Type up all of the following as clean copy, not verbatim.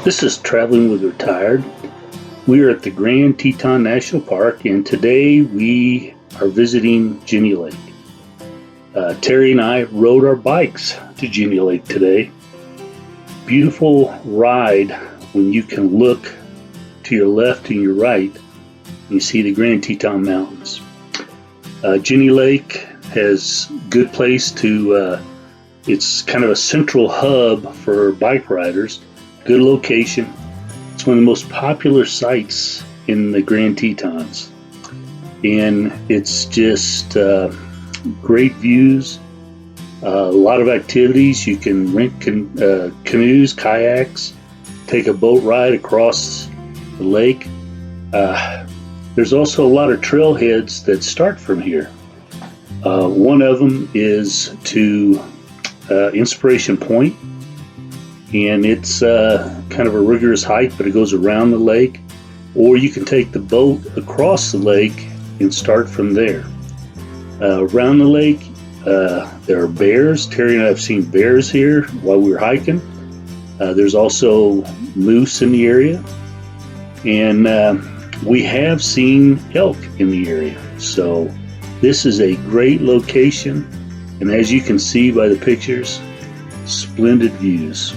This is Traveling with Retired. We are at the Grand Teton National Park, and today we are visiting Jenny Lake. Terry and I rode our bikes to Jenny Lake today. Beautiful ride when you can look to your left and your right and you see the Grand Teton Mountains. Jenny Lake has good place to, it's kind of a central hub for bike riders. Good location. It's one of the most popular sites in the Grand Tetons, and it's just great views, a lot of activities. You can rent canoes, kayaks, take a boat ride across the lake. There's also a lot of trailheads that start from here. One of them is to Inspiration Point, and it's kind of a rigorous hike, but it goes around the lake, or you can take the boat across the lake and start from there. Around the lake, there are bears. Terry and I have seen bears here while we were hiking. There's also moose in the area, and we have seen elk in the area. So this is a great location, and as you can see by the pictures, splendid views.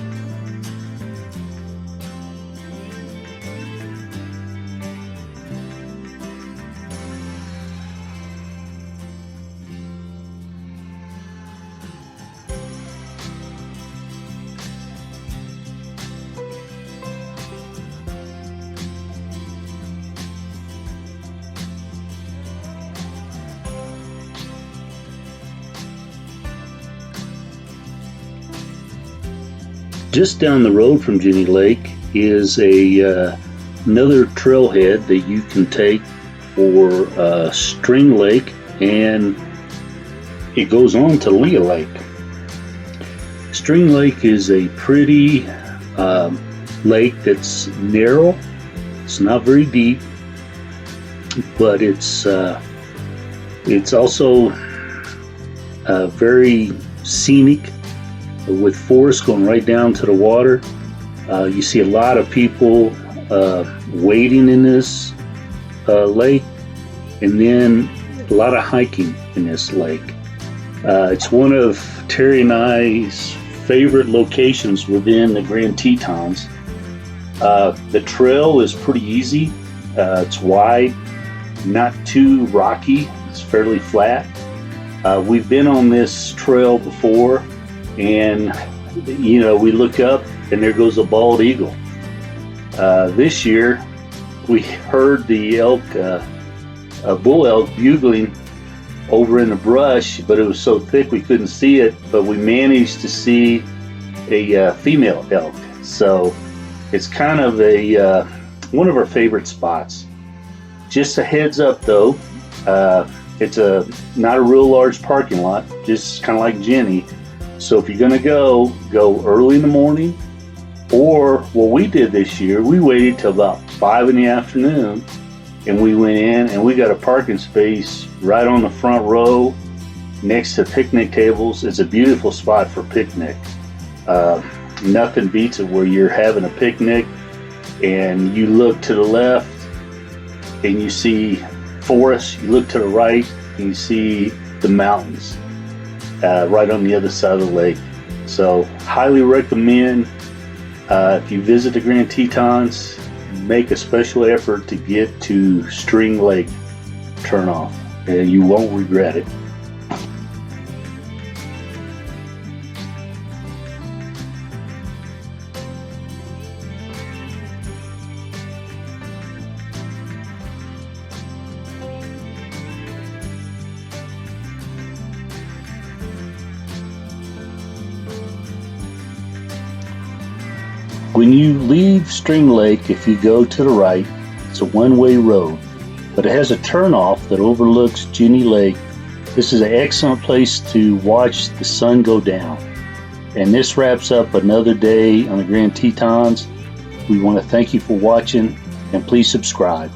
Just down the road from Jenny Lake is another trailhead that you can take for String Lake, and it goes on to Leah Lake. String Lake is a pretty lake that's narrow. It's not very deep, but it's also very scenic, with forests going right down to the water. You see a lot of people wading in this lake, and then a lot of hiking in this lake. It's one of Terry and I's favorite locations within the Grand Tetons. The trail is pretty easy. It's wide, not too rocky. It's fairly flat. We've been on this trail before, and you know, we look up and there goes a bald eagle. This year we heard the elk, bull elk, bugling over in the brush, but it was so thick we couldn't see it, but we managed to see a female elk. So it's kind of a one of our favorite spots. Just a heads up though, it's not a real large parking lot, just kind of like Jenny. So if you're gonna go early in the morning, or what we did this year, we waited till about 5 in the afternoon, and we went in and we got a parking space right on the front row next to picnic tables. It's a beautiful spot for picnic. Nothing beats it where you're having a picnic and you look to the left and you see forest, you look to the right and you see the mountains. Right on the other side of the lake. So highly recommend, if you visit the Grand Tetons, make a special effort to get to String Lake turnoff, and you won't regret it. When you leave String Lake, if you go to the right, it's a one-way road, but it has a turnoff that overlooks Jenny Lake. This is an excellent place to watch the sun go down. And this wraps up another day on the Grand Tetons. We want to thank you for watching, and please subscribe.